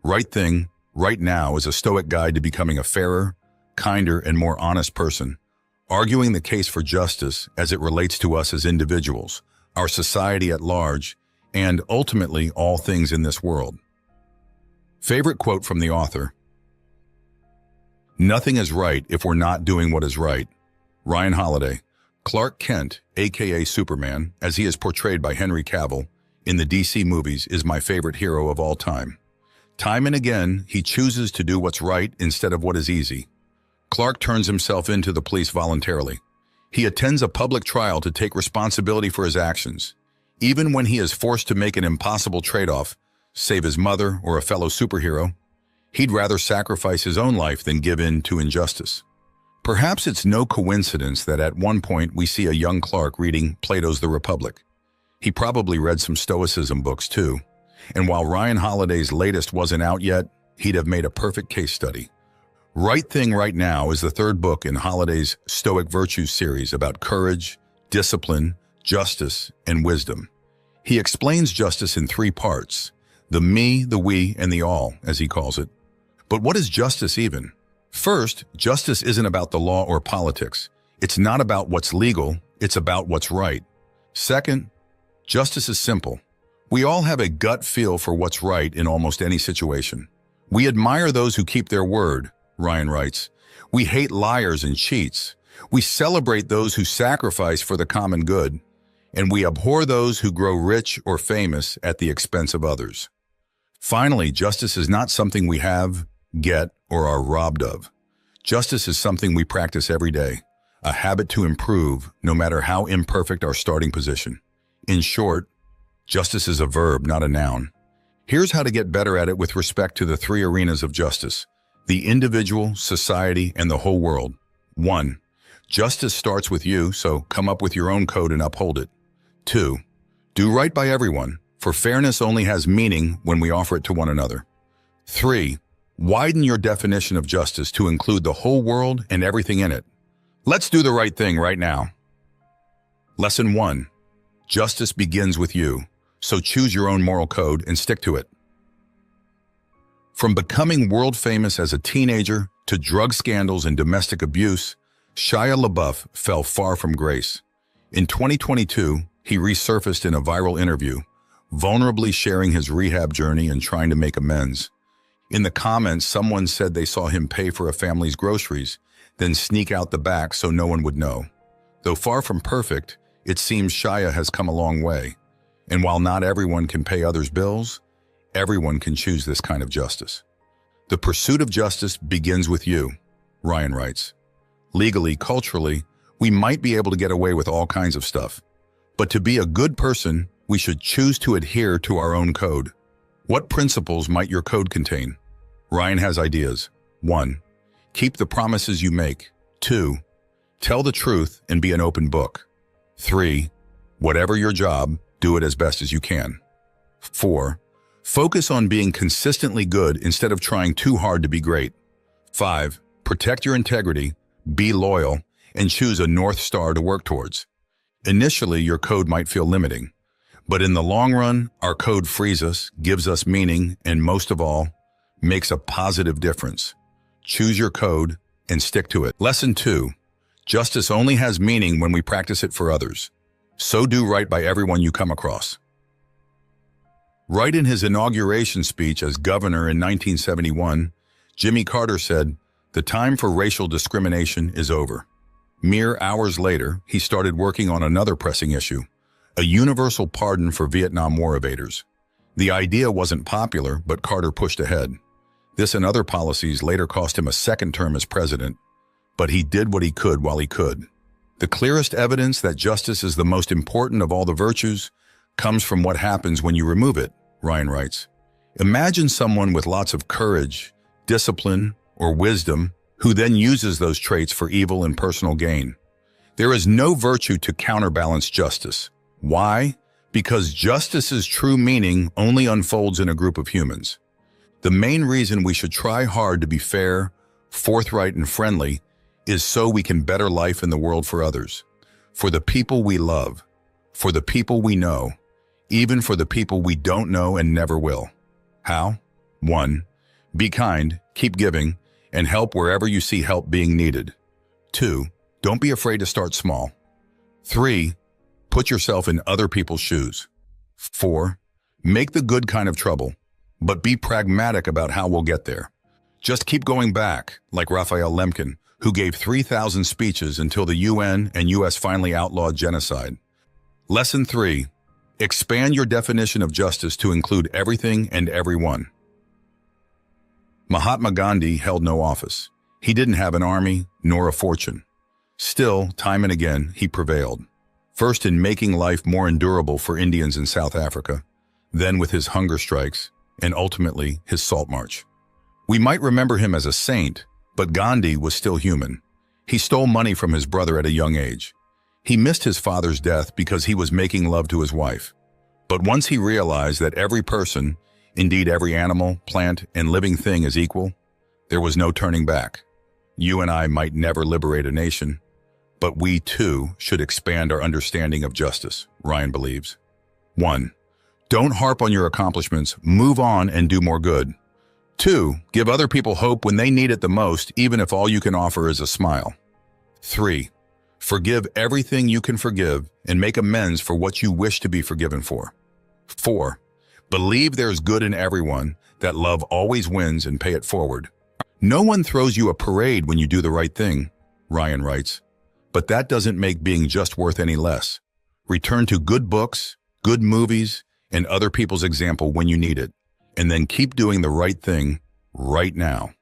Right Thing, Right Now is a Stoic guide to becoming a fairer, kinder, and more honest person, arguing the case for justice as it relates to us as individuals, our society at large, and ultimately all things in this world. Favorite quote from the author: "Nothing is right if we're not doing what is right." Ryan Holiday. Clark Kent, aka Superman, as he is portrayed by Henry Cavill in the DC movies, is my favorite hero of all time. Time and again, he chooses to do what's right instead of what is easy. Clark turns himself into the police voluntarily. He attends a public trial to take responsibility for his actions. Even when he is forced to make an impossible trade-off, save his mother or a fellow superhero, he'd rather sacrifice his own life than give in to injustice. Perhaps it's no coincidence that at one point we see a young Clark reading Plato's The Republic. He probably read some Stoicism books too, and while Ryan Holiday's latest wasn't out yet, he'd have made a perfect case study. Right Thing, Right Now is the third book in Holiday's Stoic Virtues series about courage, discipline, justice, and wisdom. He explains justice in three parts: the me, the we, and the all, as he calls it. But what is justice even? First, justice isn't about the law or politics. It's not about what's legal, it's about what's right. Second, justice is simple. We all have a gut feel for what's right in almost any situation. We admire those who keep their word, Ryan writes. We hate liars and cheats. We celebrate those who sacrifice for the common good. And we abhor those who grow rich or famous at the expense of others. Finally, justice is not something we have, get, or are robbed of. Justice is something we practice every day, a habit to improve no matter how imperfect our starting position. In short, justice is a verb, not a noun. Here's how to get better at it with respect to the three arenas of justice: the individual, society, and the whole world. 1. Justice starts with you, so come up with your own code and uphold it. 2. Do right by everyone, for fairness only has meaning when we offer it to one another. 3. Widen your definition of justice to include the whole world and everything in it. Let's do the right thing right now. Lesson 1. Justice begins with you, so choose your own moral code and stick to it. From becoming world famous as a teenager to drug scandals and domestic abuse, Shia LaBeouf fell far from grace. In 2022, he resurfaced in a viral interview, vulnerably sharing his rehab journey and trying to make amends. In the comments, someone said they saw him pay for a family's groceries, then sneak out the back so no one would know. Though far from perfect, it seems Shia has come a long way. And while not everyone can pay others' bills, everyone can choose this kind of justice. The pursuit of justice begins with you, Ryan writes. Legally, culturally, we might be able to get away with all kinds of stuff. But to be a good person, we should choose to adhere to our own code. What principles might your code contain? Ryan has ideas. 1. Keep the promises you make. 2. Tell the truth and be an open book. 3. Whatever your job, do it as best as you can. 4. Focus on being consistently good instead of trying too hard to be great. 5. Protect your integrity, be loyal, and choose a North Star to work towards. Initially, your code might feel limiting, but in the long run, our code frees us, gives us meaning, and most of all, makes a positive difference. Choose your code and stick to it. Lesson 2. Justice only has meaning when we practice it for others. So do right by everyone you come across. Right in his inauguration speech as governor in 1971, Jimmy Carter said, "The time for racial discrimination is over." Mere hours later, he started working on another pressing issue, a universal pardon for Vietnam War evaders. The idea wasn't popular, but Carter pushed ahead. This and other policies later cost him a second term as president, but he did what he could while he could. The clearest evidence that justice is the most important of all the virtues comes from what happens when you remove it, Ryan writes. Imagine someone with lots of courage, discipline, or wisdom who then uses those traits for evil and personal gain. There is no virtue to counterbalance justice. Why? Because justice's true meaning only unfolds in a group of humans. The main reason we should try hard to be fair, forthright, and friendly is so we can better life in the world for others, for the people we love, for the people we know, even for the people we don't know and never will. How? 1. Be kind, keep giving, and help wherever you see help being needed. 2. Don't be afraid to start small. 3. Put yourself in other people's shoes. 4. Make the good kind of trouble, but be pragmatic about how we'll get there. Just keep going back, like Raphael Lemkin, who gave 3,000 speeches until the UN and US finally outlawed genocide. Lesson 3. Expand your definition of justice to include everything and everyone. Mahatma Gandhi held no office. He didn't have an army nor a fortune. Still, time and again, he prevailed. First in making life more endurable for Indians in South Africa, then with his hunger strikes, and ultimately his salt march. We might remember him as a saint, but Gandhi was still human. He stole money from his brother at a young age. He missed his father's death because he was making love to his wife. But once he realized that every person, indeed every animal, plant, and living thing is equal, there was no turning back. You and I might never liberate a nation, but we too should expand our understanding of justice, Ryan believes. 1. Don't harp on your accomplishments, move on and do more good. 2. Give other people hope when they need it the most, even if all you can offer is a smile. 3. Forgive everything you can forgive and make amends for what you wish to be forgiven for. 4. Believe there's good in everyone, that love always wins, and pay it forward. No one throws you a parade when you do the right thing, Ryan writes, but that doesn't make being just worth any less. Return to good books, good movies, and other people's example when you need it, and then keep doing the right thing right now.